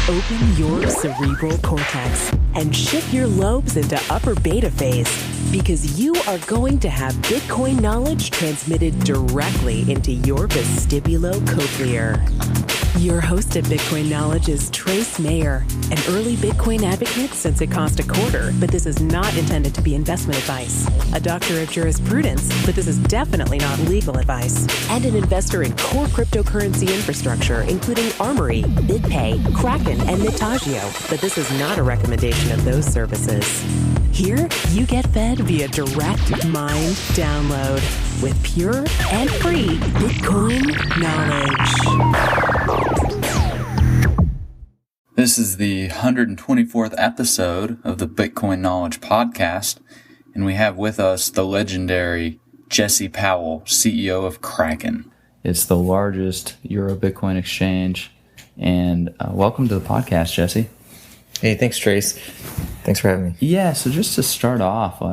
Open your cerebral cortex and shift your lobes into upper beta phase, because you are going to have Bitcoin knowledge transmitted directly into your vestibulocochlear. Your host of Bitcoin Knowledge is Trace Mayer, an early Bitcoin advocate since it cost $0.25, but this is not intended to be investment advice. A doctor of jurisprudence, but this is definitely not legal advice. And an investor in core cryptocurrency infrastructure, including Armory, BitPay, Kraken, and Mitagio, but this is not a recommendation of those services. Here, you get fed via direct mind download with pure and free Bitcoin knowledge. This is the 124th episode of the Bitcoin Knowledge Podcast, and we have with us the legendary Jesse Powell, CEO of Kraken. It's the largest Euro Bitcoin exchange, and welcome to the podcast, Jesse. Hey, thanks, Trace. Thanks for having me. Yeah, so just to start off,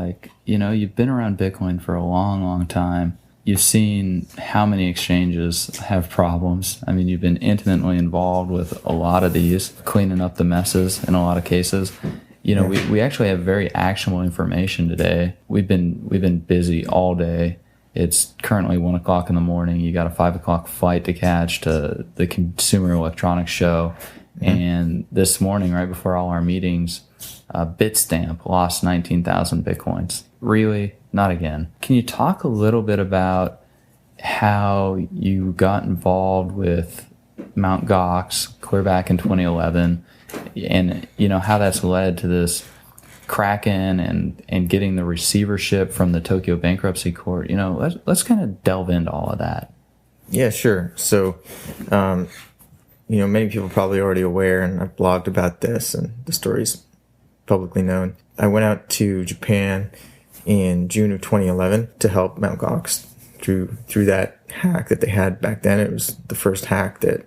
you've been around Bitcoin for a long, long time. You've seen how many exchanges have problems. I mean, you've been intimately involved with a lot of these, cleaning up the messes in a lot of cases. We actually have very actionable information today. We've been busy all day. It's currently 1 o'clock in the morning. You got a 5 o'clock flight to catch to the Consumer Electronics Show. Mm-hmm. And this morning, right before all our meetings, Bitstamp lost 19,000 Bitcoins. Really? Not again. Can you talk a little bit about how you got involved with Mt. Gox clear back in 2011 and, how that's led to this Kraken and getting the receivership from the Tokyo Bankruptcy Court? Let's kind of delve into all of that. Yeah, sure. So, many people are probably already aware, and I've blogged about this, and the story's publicly known. I went out to Japan in June of 2011 to help Mt. Gox through that hack that they had back then. It was the first hack that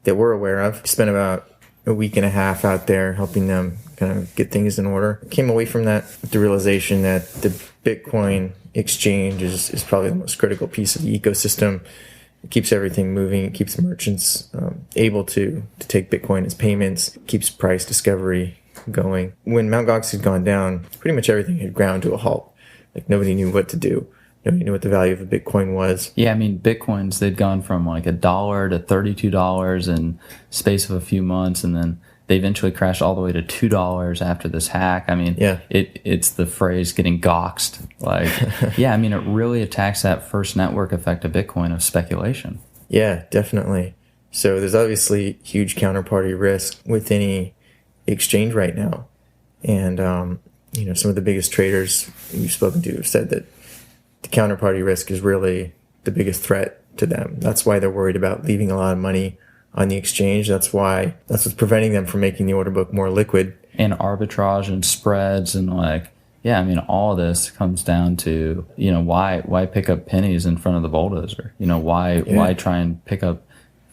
we're aware of. Spent about a week and a half out there helping them kind of get things in order. Came away from that with the realization that the Bitcoin exchange is probably the most critical piece of the ecosystem. It keeps everything moving. It keeps merchants able to take Bitcoin as payments, keeps price discovery going. When Mt. Gox had gone down, pretty much everything had ground to a halt. Like, nobody knew what to do. Nobody knew what the value of a Bitcoin was. Yeah, I mean, Bitcoins, they'd gone from like $1 to $32 in space of a few months, and then they eventually crashed all the way to $2 after this hack. I mean, yeah. It's the phrase getting goxed. It really attacks that first network effect of Bitcoin of speculation. Yeah, definitely. So there's obviously huge counterparty risk with any exchange right now. And, some of the biggest traders we've spoken to have said that the counterparty risk is really the biggest threat to them. That's why they're worried about leaving a lot of money on the exchange. That's what's preventing them from making the order book more liquid. And arbitrage and spreads and all of this comes down to, why pick up pennies in front of the bulldozer? Why try and pick up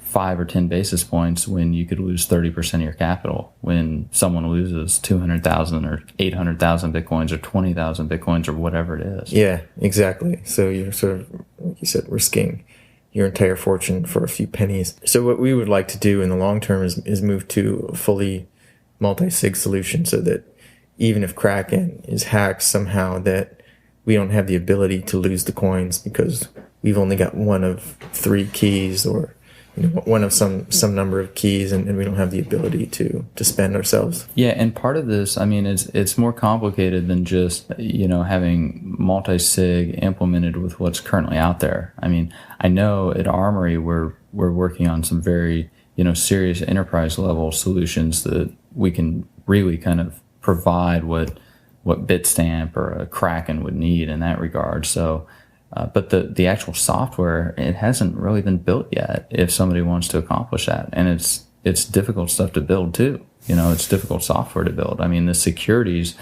5 or 10 basis points when you could lose 30% of your capital, when someone loses 200,000 or 800,000 Bitcoins or 20,000 Bitcoins or whatever it is. Yeah, exactly. So you're sort of, like you said, risking your entire fortune for a few pennies. So what we would like to do in the long term is move to a fully multi-sig solution, so that even if Kraken is hacked somehow, that we don't have the ability to lose the coins because we've only got one of 3 keys, or one of some number of keys, and we don't have the ability to spend ourselves. Yeah, and part of this, it's more complicated than just, having multi-sig implemented with what's currently out there. I know at Armory we're working on some very, serious enterprise level solutions that we can really kind of provide what Bitstamp or a Kraken would need in that regard. So, but the actual software, it hasn't really been built yet if somebody wants to accomplish that. And it's difficult stuff to build too. It's difficult software to build. The securities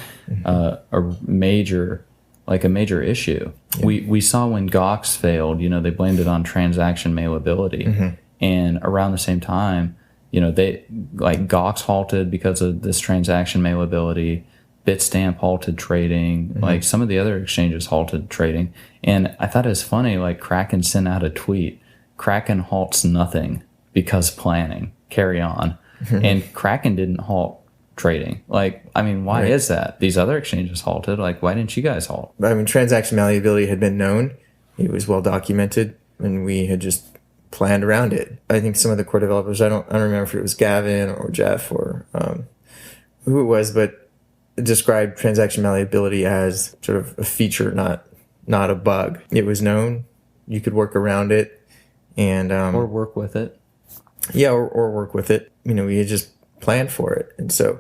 are a major issue. Yeah. We saw when Gox failed, they blamed it on transaction malleability. Mm-hmm. And around the same time, Gox halted because of this transaction malleability. Bitstamp halted trading, mm-hmm. Some of the other exchanges halted trading. And I thought it was funny, Kraken sent out a tweet, Kraken halts nothing because planning, carry on. and Kraken didn't halt trading. Like, I mean, why Right. is that? These other exchanges halted. Like, why didn't you guys halt? I mean, transaction malleability had been known. It was well documented, and we had just planned around it. I think some of the core developers, I don't remember if it was Gavin or Jeff or who it was, but described transaction malleability as sort of a feature, not a bug. It was known. You could work around it, and Or work with it. yeah, or work with it. We had just planned for it, and so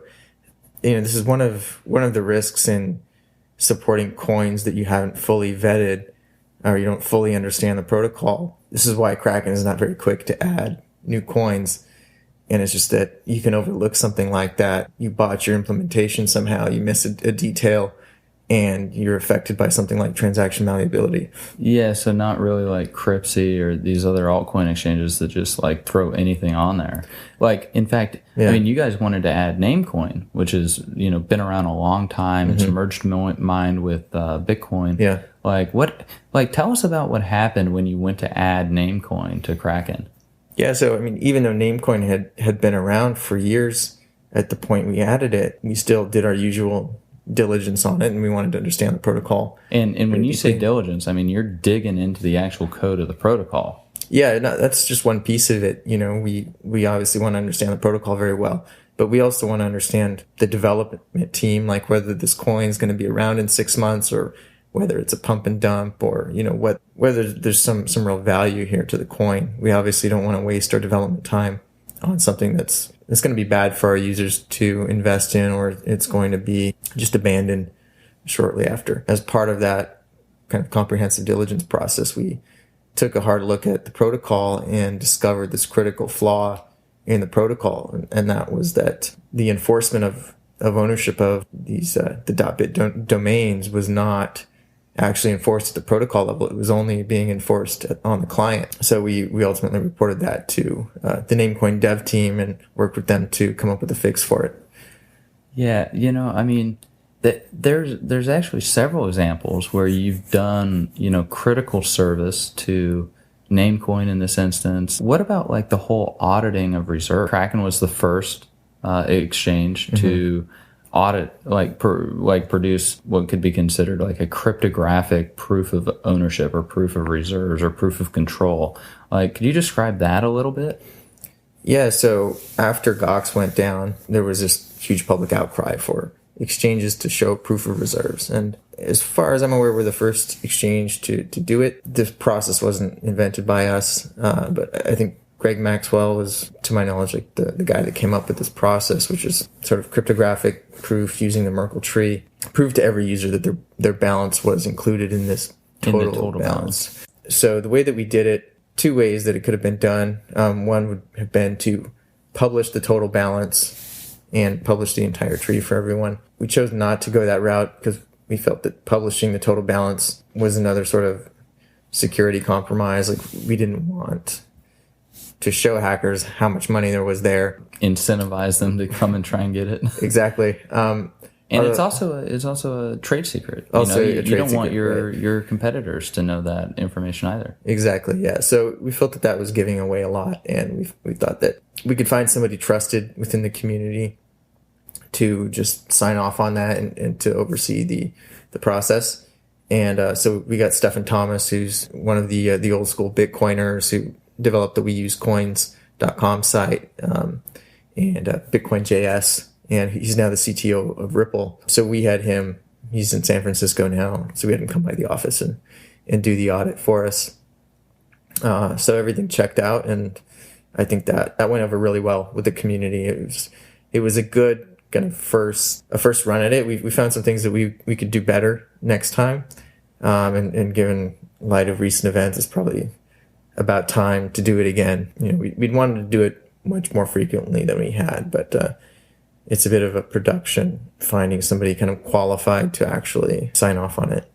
this is one of the risks in supporting coins that you haven't fully vetted or you don't fully understand the protocol. This is why Kraken is not very quick to add new coins. And it's just that you can overlook something like that. You botch your implementation somehow, you miss a detail, and you're affected by something like transaction malleability. Yeah, so not really like Cryptsy or these other altcoin exchanges that just like throw anything on there. Like, in fact, Yeah. I mean, you guys wanted to add Namecoin, which is, been around a long time. It's merged mind with Bitcoin. Yeah. Tell us about what happened when you went to add Namecoin to Kraken. Yeah, so I mean, even though Namecoin had been around for years at the point we added it, we still did our usual diligence on it, and we wanted to understand the protocol. And when you say diligence, I mean, you're digging into the actual code of the protocol. Yeah, no, that's just one piece of it. We obviously want to understand the protocol very well, but we also want to understand the development team, like whether this coin is going to be around in 6 months or whether it's a pump and dump or, whether there's some real value here to the coin. We obviously don't want to waste our development time on something that's going to be bad for our users to invest in, or it's going to be just abandoned shortly after. As part of that kind of comprehensive diligence process, we took a hard look at the protocol and discovered this critical flaw in the protocol. And that was that the enforcement of ownership of these, the .bit domains was not actually enforced at the protocol level. It was only being enforced on the client. So we ultimately reported that to the Namecoin dev team and worked with them to come up with a fix for it. Yeah, I mean, there's actually several examples where you've done, critical service to Namecoin in this instance. What about like the whole auditing of reserve? Kraken was the first exchange to audit, produce what could be considered like a cryptographic proof of ownership or proof of reserves or proof of control. Like, could you describe that a little bit? Yeah, so after Gox went down, there was this huge public outcry for exchanges to show proof of reserves. And as far as I'm aware, we're the first exchange to do it. This process wasn't invented by us, but I think Greg Maxwell was, to my knowledge, like the guy that came up with this process, which is sort of cryptographic proof using the Merkle tree, proved to every user that their balance was included in this total balance. So the way that we did it, two ways that it could have been done. One would have been to publish the total balance and publish the entire tree for everyone. We chose not to go that route because we felt that publishing the total balance was another sort of security compromise. Like, we didn't want to show hackers how much money there was there. Incentivize them to come and try and get it. Exactly. And it's also a trade secret. You don't want your competitors to know that information either. Exactly. Yeah. So we felt that was giving away a lot, and we thought that we could find somebody trusted within the community to just sign off on that and to oversee the process. And so we got Stephen Thomas, who's one of the old school Bitcoiners who developed the WeUseCoins.com site and Bitcoin.js. And he's now the CTO of Ripple. So we had him, he's in San Francisco now, so we had him come by the office and do the audit for us. So everything checked out, and I think that went over really well with the community. It was a good kind of first run at it. We found some things that we could do better next time. And given light of recent events, it's probably about time to do it again. We'd wanted to do it much more frequently than we had, but it's a bit of a production finding somebody kind of qualified to actually sign off on it.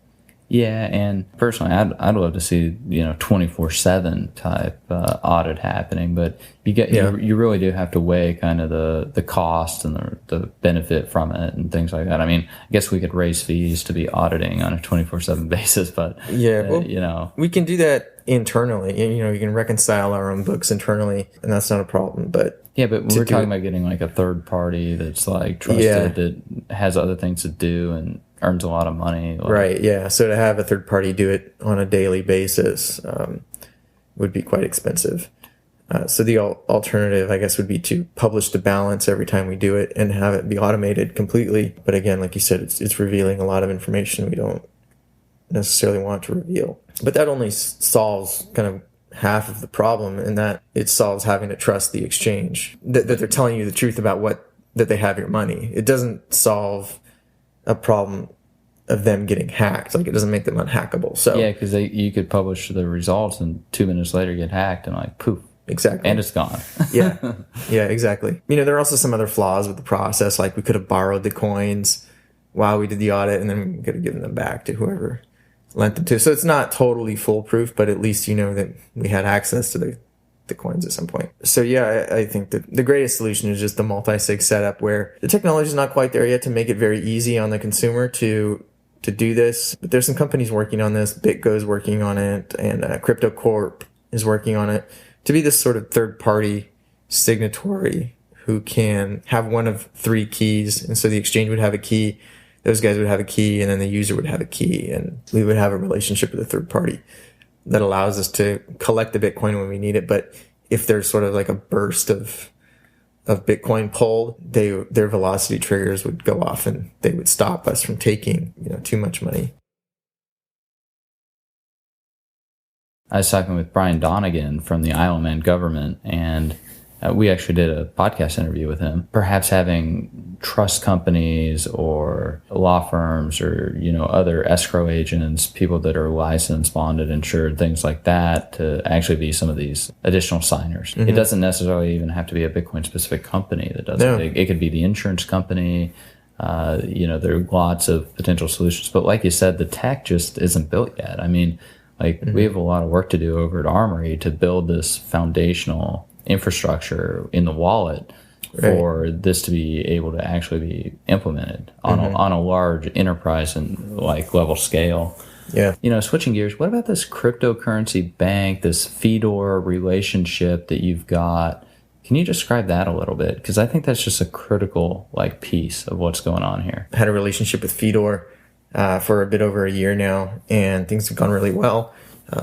Yeah, and personally, I'd love to see 24/7 type audit happening, but you really do have to weigh kind of the cost and the benefit from it and things like that. I mean, I guess we could raise fees to be auditing on a 24/7 basis, but we can do that internally. You can reconcile our own books internally, and that's not a problem. But Yeah, but we're talking about getting like a third party that's like trusted, that has other things to do and earns a lot of money. Like, right, yeah. So to have a third party do it on a daily basis would be quite expensive. So the alternative, I guess, would be to publish the balance every time we do it and have it be automated completely. But again, like you said, it's revealing a lot of information we don't necessarily want to reveal. But that only solves kind of half of the problem, in that it solves having to trust the exchange, that they're telling you the truth about that they have your money. It doesn't solve a problem of them getting hacked. Like, it doesn't make them unhackable. So yeah, because you could publish the results and 2 minutes later get hacked and like poof. Exactly. And it's gone. Yeah, exactly. There are also some other flaws with the process. Like, we could have borrowed the coins while we did the audit, and then we could have given them back to whoever lent them to. So it's not totally foolproof, but at least you know that we had access to the coins at some point. So yeah, I think that the greatest solution is just the multi-sig setup, where the technology is not quite there yet to make it very easy on the consumer to do this. But there's some companies working on this. BitGo's working on it, and Crypto Corp is working on it, to be this sort of third-party signatory who can have one of 3 keys. And so the exchange would have a key, those guys would have a key, and then the user would have a key, and we would have a relationship with a third party that allows us to collect the Bitcoin when we need it. But if there's sort of like a burst of Bitcoin pulled, their velocity triggers would go off and they would stop us from taking too much money. I was talking with Brian Donegan from the Isle of Man government, and we actually did a podcast interview with him. Perhaps having trust companies or law firms or, other escrow agents, people that are licensed, bonded, insured, things like that, to actually be some of these additional signers. Mm-hmm. It doesn't necessarily even have to be a Bitcoin specific company that does it. It could be the insurance company. There are lots of potential solutions, but like you said, the tech just isn't built yet. We have a lot of work to do over at Armory to build this foundational infrastructure in the wallet for this to be able to actually be implemented on a large enterprise and level scale. Yeah. Switching gears, what about this cryptocurrency bank, this Fedor relationship that you've got? Can you describe that a little bit? Because I think that's just a critical piece of what's going on here. I had a relationship with Fedor for a bit over a year now, and things have gone really well.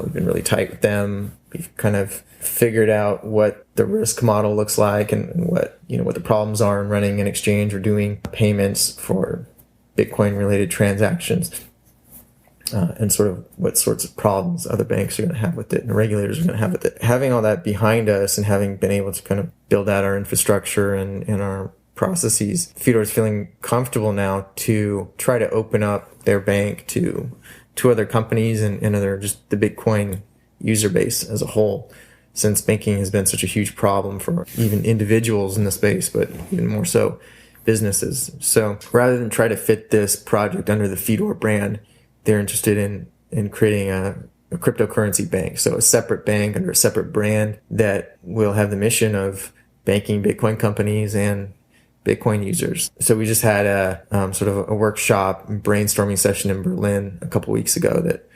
We've been really tight with them. We've kind of figured out what the risk model looks like and what the problems are in running an exchange or doing payments for Bitcoin related transactions, and sort of what sorts of problems other banks are going to have with it and regulators are going to have with it. Having all that behind us and having been able to kind of build out our infrastructure and our processes, Fedor is feeling comfortable now to try to open up their bank to other companies and other, just the Bitcoin user base as a whole, since banking has been such a huge problem for even individuals in the space, but even more so businesses. So rather than try to fit this project under the Fedor brand, they're interested in creating a cryptocurrency bank. So a separate bank under a separate brand that will have the mission of banking Bitcoin companies and Bitcoin users. So we just had a sort of a workshop brainstorming session in Berlin a couple weeks ago that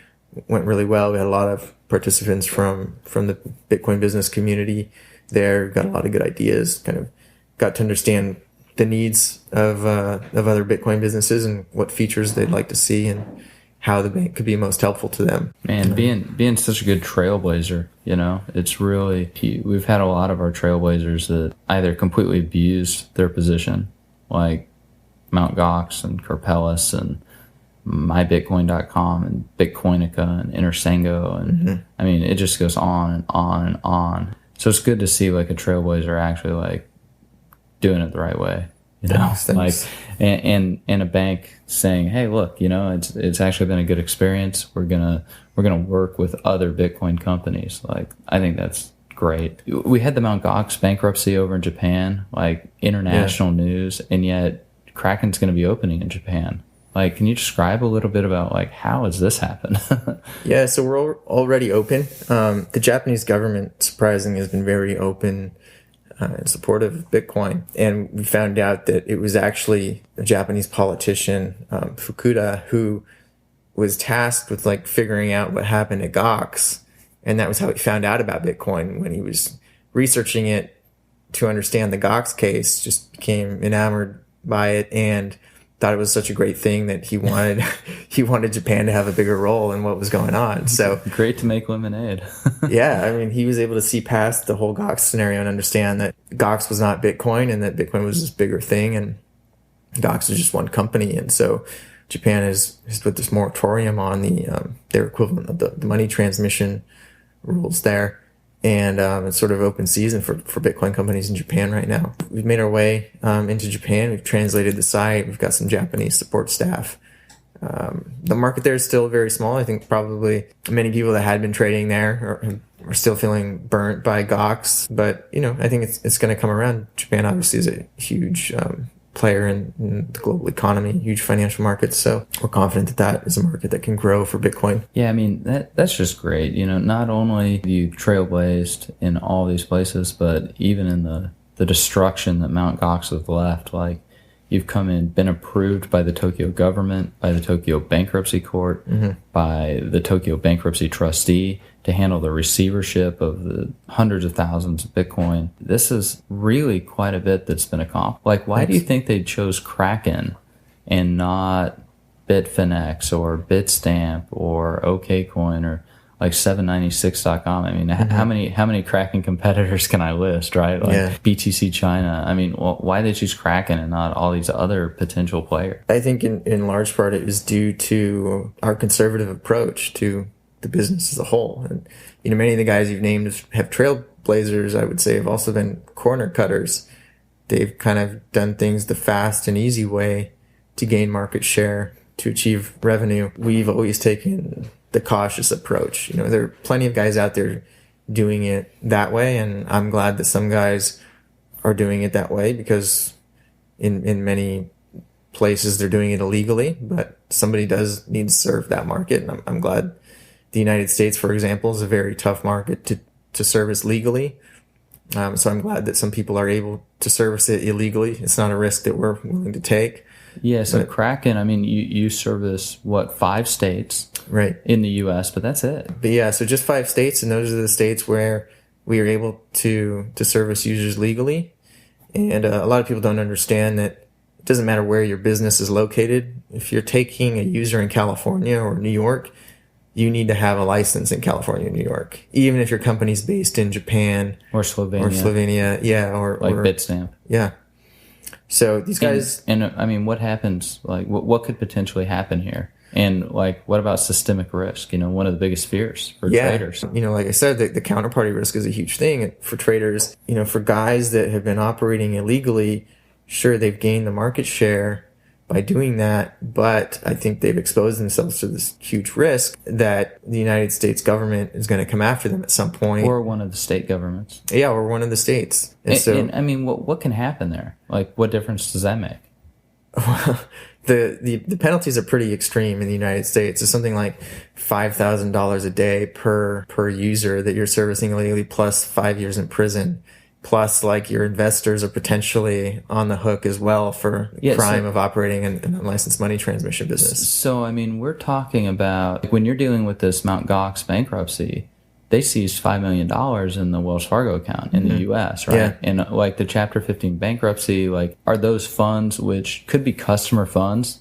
went really well. We had a lot of participants from the Bitcoin business community there. Got a lot of good ideas, kind of got to understand the needs of other Bitcoin businesses and what features they'd like to see and how the bank could be most helpful to them. Man, being such a good trailblazer, it's really, we've had a lot of our trailblazers that either completely abuse their position, like Mt. Gox and Corpelis and mybitcoin.com and Bitcoinica and Intersango. And it just goes on and on and on. So it's good to see a trailblazer actually doing it the right way. Thanks. And a bank saying, hey, look, it's actually been a good experience. We're gonna work with other Bitcoin companies. I think that's great. We had the Mt. Gox bankruptcy over in Japan, international news, and yet Kraken's going to be opening in Japan. Can you describe a little bit about how has this happened? Yeah, so we're already open. The Japanese government, surprisingly, has been very open in support of Bitcoin. And we found out that it was actually a Japanese politician, Fukuda, who was tasked with figuring out what happened at Gox. And that was how he found out about Bitcoin, when he was researching it to understand the Gox case, just became enamored by it and thought it was such a great thing that he wanted he wanted Japan to have a bigger role in what was going on. So great to make lemonade. yeah, I mean, he was able to see past the whole Gox scenario and understand that Gox was not Bitcoin and that Bitcoin was this bigger thing and Gox is just one company. And so Japan has put this moratorium on their equivalent of the money transmission rules there. And it's sort of open season for Bitcoin companies in Japan right now. We've made our way into Japan. We've translated the site. We've got some Japanese support staff. The market there is still very small. I think probably many people that had been trading there are still feeling burnt by Gox. But, I think it's going to come around. Japan obviously is a huge player in the global economy, huge financial markets. So we're confident that is a market that can grow for Bitcoin. Yeah, I mean, that's just great. Not only have you trailblazed in all these places, but even in the destruction that Mt. Gox has left, like you've been approved by the Tokyo government, by the Tokyo Bankruptcy Court, by the Tokyo Bankruptcy Trustee to handle the receivership of the hundreds of thousands of Bitcoin. This is really quite a bit that's been accomplished. Like, why do you think they chose Kraken and not Bitfinex or Bitstamp or OKCoin or like 796.com? I mean, how many Kraken competitors can I list, right? Like BTC China. I mean, why they choose Kraken and not all these other potential players? I think in large part it was due to our conservative approach to the business as a whole. And, many of the guys you've named have trailblazers, I would say, have also been corner cutters. They've kind of done things the fast and easy way to gain market share, to achieve revenue. We've always taken the cautious approach. There are plenty of guys out there doing it that way, and I'm glad that some guys are doing it that way because in many places they're doing it illegally, but somebody does need to serve that market, and I'm glad. The United States, for example, is a very tough market to service legally. So I'm glad that some people are able to service it illegally. It's not a risk that we're willing to take. Yeah, so Kraken, I mean, you service, 5 states right in the U.S., but that's it. But yeah, so just 5 states, and those are the states where we are able to service users legally. And a lot of people don't understand that it doesn't matter where your business is located. If you're taking a user in California or New York, you need to have a license in California or New York, even if your company's based in Japan or Slovenia. Yeah, or Bitstamp. Yeah. So these guys, and I mean, what happens? Like, what could potentially happen here? And like, what about systemic risk? One of the biggest fears for traders. Like I said, the counterparty risk is a huge thing for traders. For guys that have been operating illegally, sure, they've gained the market share by doing that, but I think they've exposed themselves to this huge risk that the United States government is going to come after them at some point. Or one of the state governments. Yeah, or one of the states. And I mean, what can happen there? Like, what difference does that make? The penalties are pretty extreme in the United States. It's something like $5,000 a day per user that you're servicing illegally, plus 5 years in prison. Plus, like, your investors are potentially on the hook as well for crime of operating an unlicensed money transmission business. So, I mean, we're talking about when you're dealing with this Mt. Gox bankruptcy, they seized $5 million in the Wells Fargo account in the U.S., right? Yeah. And like the Chapter 15 bankruptcy, like, are those funds, which could be customer funds,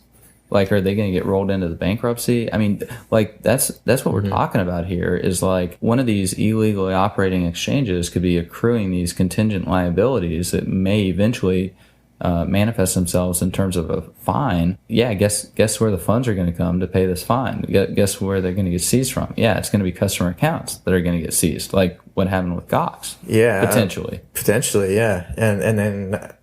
like, are they going to get rolled into the bankruptcy? I mean, like, that's what we're talking about here is like one of these illegally operating exchanges could be accruing these contingent liabilities that may eventually manifest themselves in terms of a fine. Yeah, guess where the funds are going to come to pay this fine? Guess where they're going to get seized from? Yeah, it's going to be customer accounts that are going to get seized, like what happened with Gox. Yeah, potentially, yeah, and then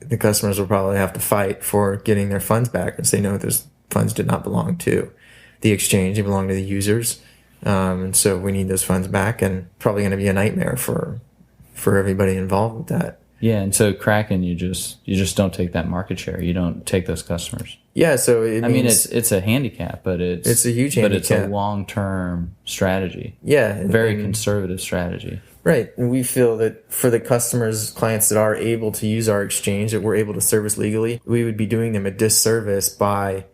the customers will probably have to fight for getting their funds back because they know those funds did not belong to the exchange; they belong to the users, and so we need those funds back. And probably going to be a nightmare for everybody involved with that. Yeah, and so Kraken, you just don't take that market share. You don't take those customers. Yeah, so it's a handicap, but it's a huge handicap. But it's a long-term strategy. Yeah, very conservative strategy. Right, and we feel that for the clients that are able to use our exchange, that we're able to service legally, we would be doing them a disservice by,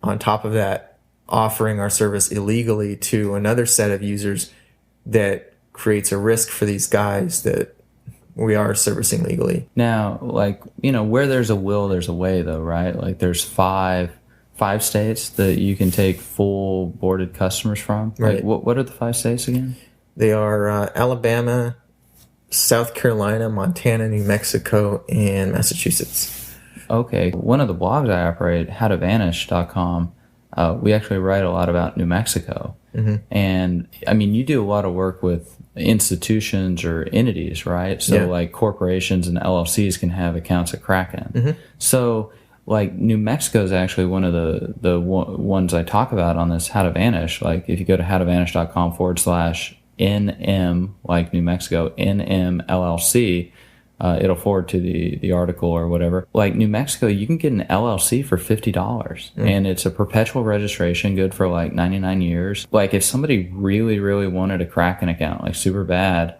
on top of that, offering our service illegally to another set of users that creates a risk for these guys that we are servicing legally. Now, like, where there's a will, there's a way, though, right? Like, there's five states that you can take full boarded customers from. Right. Like, what are the 5 states again? They are Alabama, South Carolina, Montana, New Mexico, and Massachusetts. Okay. One of the blogs I operate, howtovanish.com, we actually write a lot about New Mexico. Mm-hmm. And, I mean, you do a lot of work with institutions or entities, right? So, like, corporations and LLCs can have accounts at Kraken. Mm-hmm. So, like, New Mexico is actually one of the ones I talk about on this How to Vanish. Like, if you go to howtovanish.com/NM, like New Mexico, NM LLC, it'll forward to the article or whatever. Like, New Mexico, you can get an LLC for $50, and it's a perpetual registration, good for like 99 years. Like, if somebody really, really wanted a Kraken account, like super bad,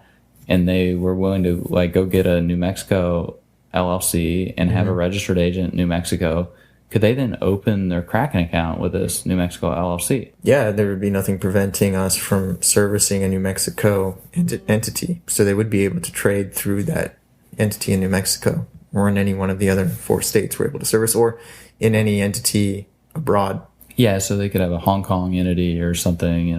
and they were willing to like go get a New Mexico LLC and have a registered agent in New Mexico, could they then open their Kraken account with this New Mexico LLC? Yeah, there would be nothing preventing us from servicing a New Mexico entity. So they would be able to trade through that entity in New Mexico or in any one of the other 4 states we're able to service, or in any entity abroad. Yeah, so they could have a Hong Kong entity or something,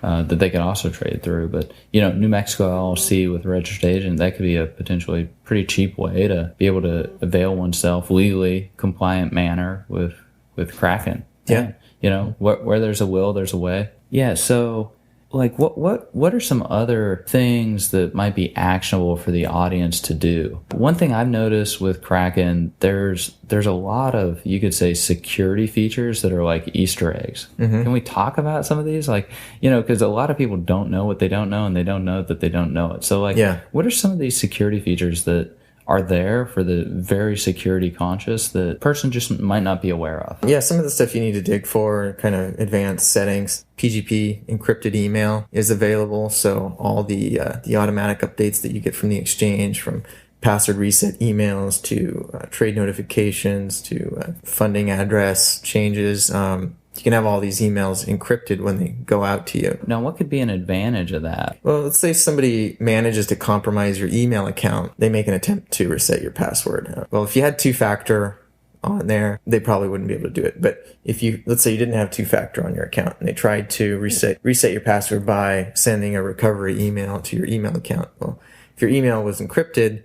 that they could also trade through. But, New Mexico LLC with a registered agent, that could be a potentially pretty cheap way to be able to avail oneself legally compliant manner with Kraken. Yeah. Where there's a will, there's a way. Yeah, so like what are some other things that might be actionable for the audience to do? One thing I've noticed with Kraken, there's a lot of, you could say, security features that are like Easter eggs. Mm-hmm. Can we talk about some of these? Like, because a lot of people don't know what they don't know, and they don't know that they don't know it. So like, what are some of these security features that are there for the very security conscious that person just might not be aware of? Yeah, some of the stuff you need to dig for, kind of advanced settings. PGP encrypted email is available, so all the automatic updates that you get from the exchange, from password reset emails to trade notifications to funding address changes, you can have all these emails encrypted when they go out to you. Now, what could be an advantage of that? Well, let's say somebody manages to compromise your email account. They make an attempt to reset your password. Well, if you had 2-factor on there, they probably wouldn't be able to do it. But if let's say you didn't have 2-factor on your account and they tried to reset your password by sending a recovery email to your email account. Well, if your email was encrypted,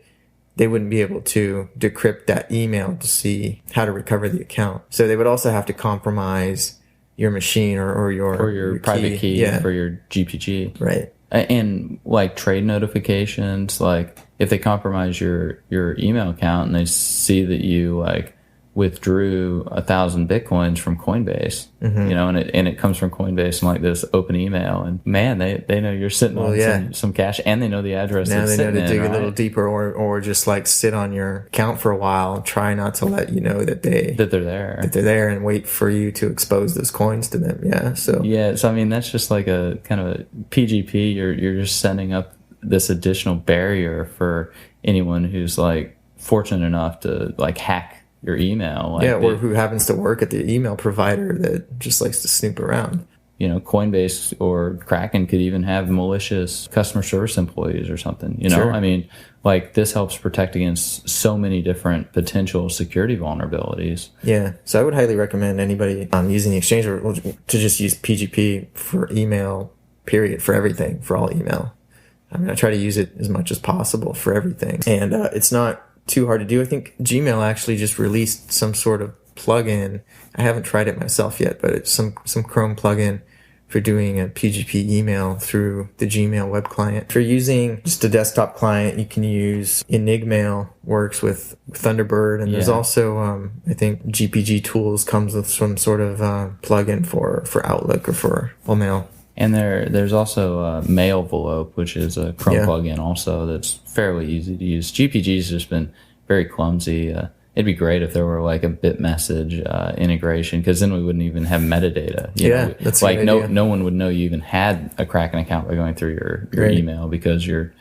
they wouldn't be able to decrypt that email to see how to recover the account. So they would also have to compromise your machine or your private key for your GPG. Right. And like trade notifications, like if they compromise your email account and they see that you like withdrew 1,000 Bitcoins from Coinbase, and it comes from Coinbase and like this open email, and man, they know you're sitting on some cash, and they know the address. Now they know to dig a little deeper, or just like sit on your account for a while and try not to let you know that they're there, and wait for you to expose those coins to them. So I mean, that's just like a kind of a PGP. You're just setting up this additional barrier for anyone who's like fortunate enough to like hack your email. Or who happens to work at the email provider that just likes to snoop around. Coinbase or Kraken could even have malicious customer service employees or something, Sure. I mean, like this helps protect against so many different potential security vulnerabilities. Yeah. So I would highly recommend anybody using the exchange to just use PGP for email, period, for everything, for all email. I mean, I try to use it as much as possible for everything. And it's not too hard to do. I think Gmail actually just released some sort of plugin. I haven't tried it myself yet, but it's some Chrome plugin for doing a PGP email through the Gmail web client. If you're using just a desktop client, you can use Enigmail, works with Thunderbird, and there's also I think GPG Tools comes with some sort of plugin for Outlook or for mail. And there's also Mailvelope, which is a Chrome plugin also that's fairly easy to use. GPG's just been very clumsy. It'd be great if there were like a BitMessage integration, because then we wouldn't even have metadata. That's like no one would know you even had a Kraken account by going through your email, because you're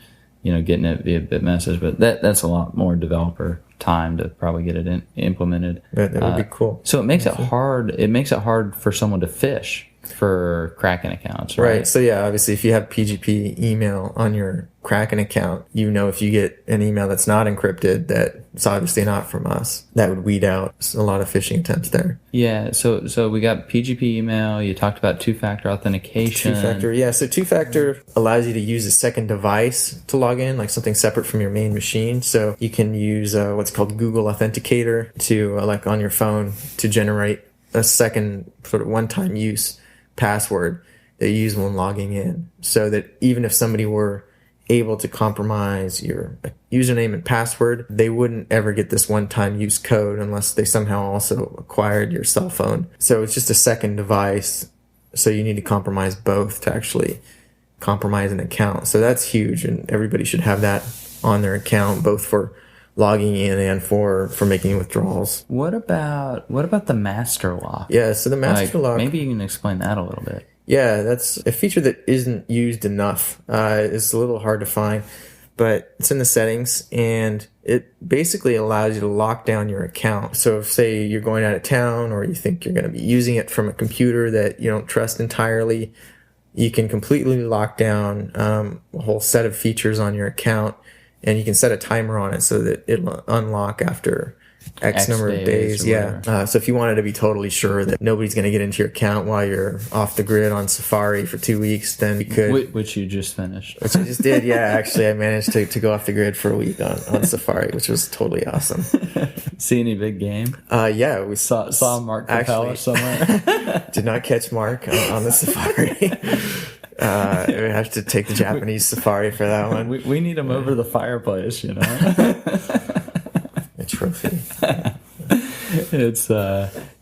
getting it via BitMessage. But that's a lot more developer time to probably get it implemented. That would be cool. So it makes it hard. It makes it hard for someone to phish. for Kraken accounts, Right. right? So yeah, obviously if you have PGP email on your Kraken account, if you get an email that's not encrypted, that it's obviously not from us. That would weed out a lot of phishing attempts there. Yeah. So we got PGP email. You talked about two-factor authentication. Two-factor, yeah. So two-factor allows you to use a second device to log in, like something separate from your main machine. So you can use what's called Google Authenticator to, like on your phone, to generate a second sort of one-time use password that you use when logging in, so that even if somebody were able to compromise your username and password, they wouldn't ever get this one-time use code unless they somehow also acquired your cell phone. So it's just a second device. So you need to compromise both to actually compromise an account. So that's huge, and everybody should have that on their account, both for logging in and for making withdrawals. What about the master lock? Yeah, so the master lock. Maybe you can explain that a little bit. Yeah, that's a feature that isn't used enough. It's a little hard to find, but it's in the settings, and it basically allows you to lock down your account. So if, say, you're going out of town, or you think you're going to be using it from a computer that you don't trust entirely, you can completely lock down a whole set of features on your account, and you can set a timer on it so that it'll unlock after X number of days. Yeah. So if you wanted to be totally sure that nobody's going to get into your account while you're off the grid on Safari for 2 weeks, then you could. Which you just finished. Which I just did. Yeah, actually, I managed to go off the grid for a week on Safari, which was totally awesome. See any big game? Yeah, we saw Mark Capella somewhere. Did not catch Mark on the Safari. We have to take the Japanese Safari for that one. We need him over the fireplace, you know. A trophy. It's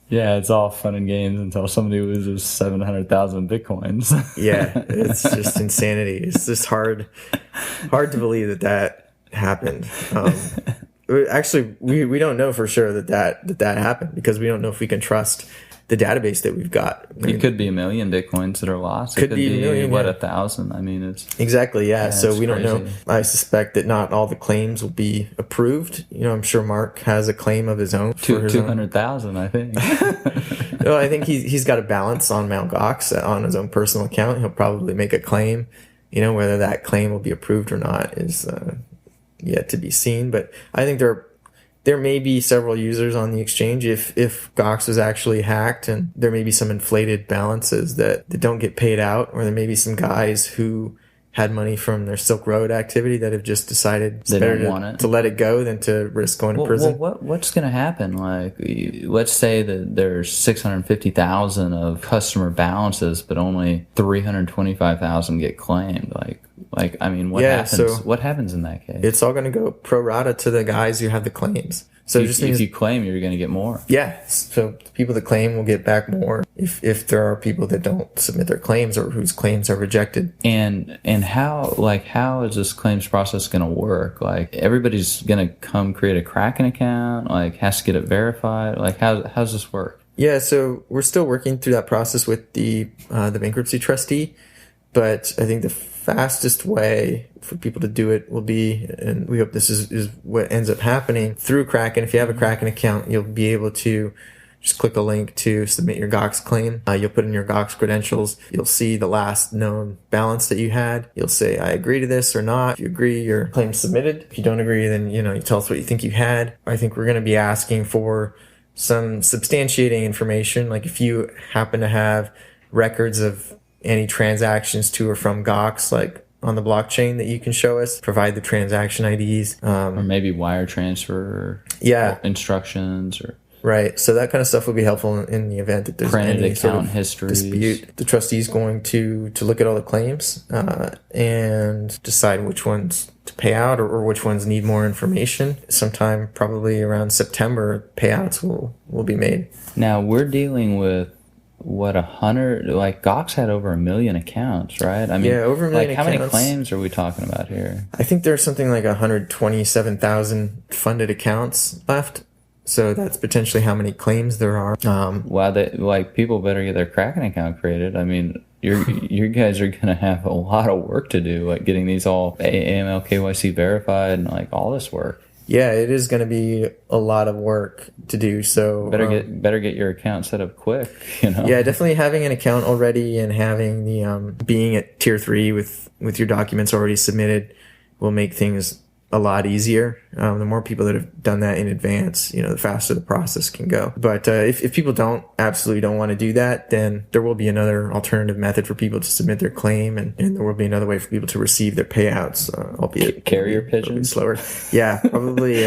it's all fun and games until somebody loses 700,000 bitcoins. Yeah, it's just insanity. It's just hard to believe that happened. Actually, we don't know for sure that happened, because we don't know if we can trust the database that we've got. It could be 1 million bitcoins that are lost. Could be 1 million, 1,000? I mean, it's exactly, yeah. So we don't crazy. know. I suspect that not all the claims will be approved. I'm sure Mark has a claim of his own. 200,000, I think. Well, I think he's got a balance on Mt. Gox on his own personal account. He'll probably make a claim. Whether that claim will be approved or not is yet to be seen. But I think there may be several users on the exchange if Gox was actually hacked, and there may be some inflated balances that don't get paid out, or there may be some guys who had money from their Silk Road activity that have just decided it's better to let it go than to risk going to prison. What's going to happen? Like, let's say that there's 650,000 of customer balances, but only 325,000 get claimed. Like, I mean, what happens? So what happens in that case? It's all going to go pro rata to the guys who have the claims. So if you claim, you're going to get more. Yeah. So the people that claim will get back more if there are people that don't submit their claims or whose claims are rejected. And how is this claims process going to work? Like, everybody's going to come create a Kraken account, has to get it verified. Like, how's this work? Yeah. So we're still working through that process with the bankruptcy trustee, but I think the fastest way for people to do it will be, and we hope this is what ends up happening, through Kraken. If you have a Kraken account, you'll be able to just click a link to submit your Gox claim. You'll put in your Gox credentials. You'll see the last known balance that you had. You'll say, I agree to this or not. If you agree, your claim's submitted. If you don't agree, then you tell us what you think you had. I think we're going to be asking for some substantiating information, like if you happen to have records of any transactions to or from Gox, like on the blockchain, that you can show us, provide the transaction IDs. Or maybe wire transfer instructions. Right. So that kind of stuff would be helpful in the event that there's printed any account sort of histories. Dispute. The trustee is going to look at all the claims and decide which ones to pay out or which ones need more information. Sometime probably around September, payouts will be made. Now, we're dealing with 100, Gox had over 1 million accounts, right? I mean, over 1 million how accounts. many claims are we talking about here? I think there's something like 127,000 funded accounts left. So that's potentially how many claims there are. Wow, people better get their Kraken account created. I mean, you guys are going to have a lot of work to do, getting these all AML KYC verified and all this work. Yeah, it is going to be a lot of work to do. So better get your account set up quick. You know. Yeah, definitely having an account already and having the being at tier 3 with your documents already submitted will make things a lot easier. The more people that have done that in advance, the faster the process can go. But if people absolutely don't want to do that, then there will be another alternative method for people to submit their claim, and there will be another way for people to receive their payouts, albeit carrier pigeons, slower. Yeah, probably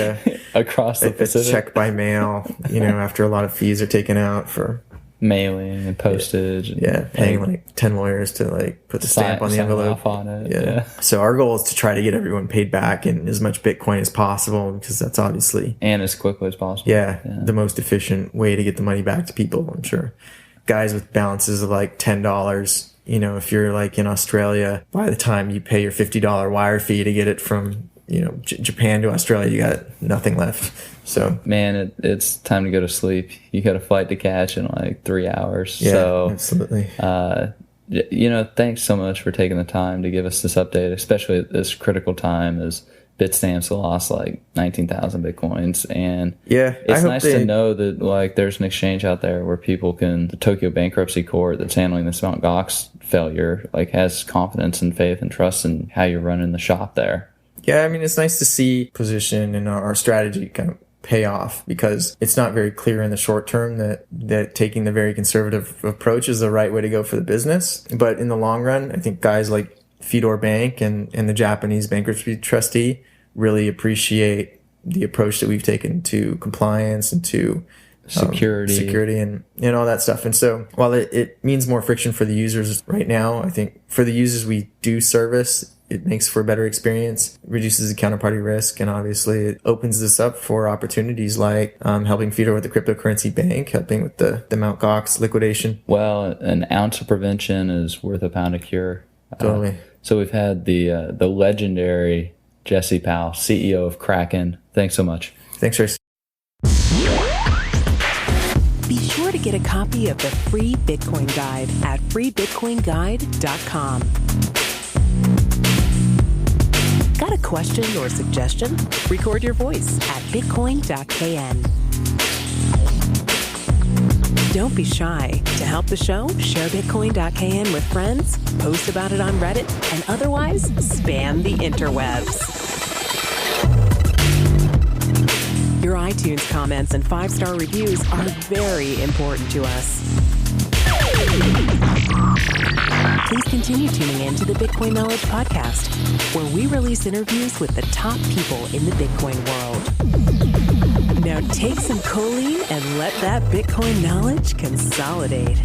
across the Pacific. A check by mail. After a lot of fees are taken out for mailing and postage. And paying like 10 lawyers to put the stamp on the envelope. Off on it. Yeah. So our goal is to try to get everyone paid back in as much Bitcoin as possible, because that's obviously and as quickly as possible. The most efficient way to get the money back to people. I'm sure guys with balances of like $10, if you're like in Australia, by the time you pay your $50 wire fee to get it from Japan to Australia, you got nothing left. So man, it's time to go to sleep. You got a flight to catch in like 3 hours. Yeah, so absolutely. Thanks so much for taking the time to give us this update, especially at this critical time as Bitstamps lost like 19,000 Bitcoins. And it's nice to know that like there's an exchange out there where people the Tokyo bankruptcy court that's handling this Mt. Gox failure like has confidence and faith and trust in how you're running the shop there. Yeah, I mean, it's nice to see position and our strategy kind of pay off, because it's not very clear in the short term that taking the very conservative approach is the right way to go for the business. But in the long run, I think guys like Fedor Bank and the Japanese bankruptcy trustee really appreciate the approach that we've taken to compliance and to security and all that stuff. And so while it means more friction for the users right now, I think for the users we do service, it makes for a better experience, reduces the counterparty risk, and obviously it opens this up for opportunities like helping Fedor with the cryptocurrency bank, helping with the Mt. Gox liquidation. Well, an ounce of prevention is worth a pound of cure. Totally. So we've had the legendary Jesse Powell, CEO of Kraken. Thanks so much. Thanks, Trace. Be sure to get a copy of the free Bitcoin Guide at freebitcoinguide.com. Got a question or suggestion? Record your voice at bitcoin.kn. Don't be shy. To help the show, share bitcoin.kn with friends, post about it on Reddit, and otherwise spam the interwebs. Your iTunes comments and 5-star reviews are very important to us. Please continue tuning in to the Bitcoin Knowledge Podcast, where we release interviews with the top people in the Bitcoin world. Now take some choline and let that Bitcoin knowledge consolidate.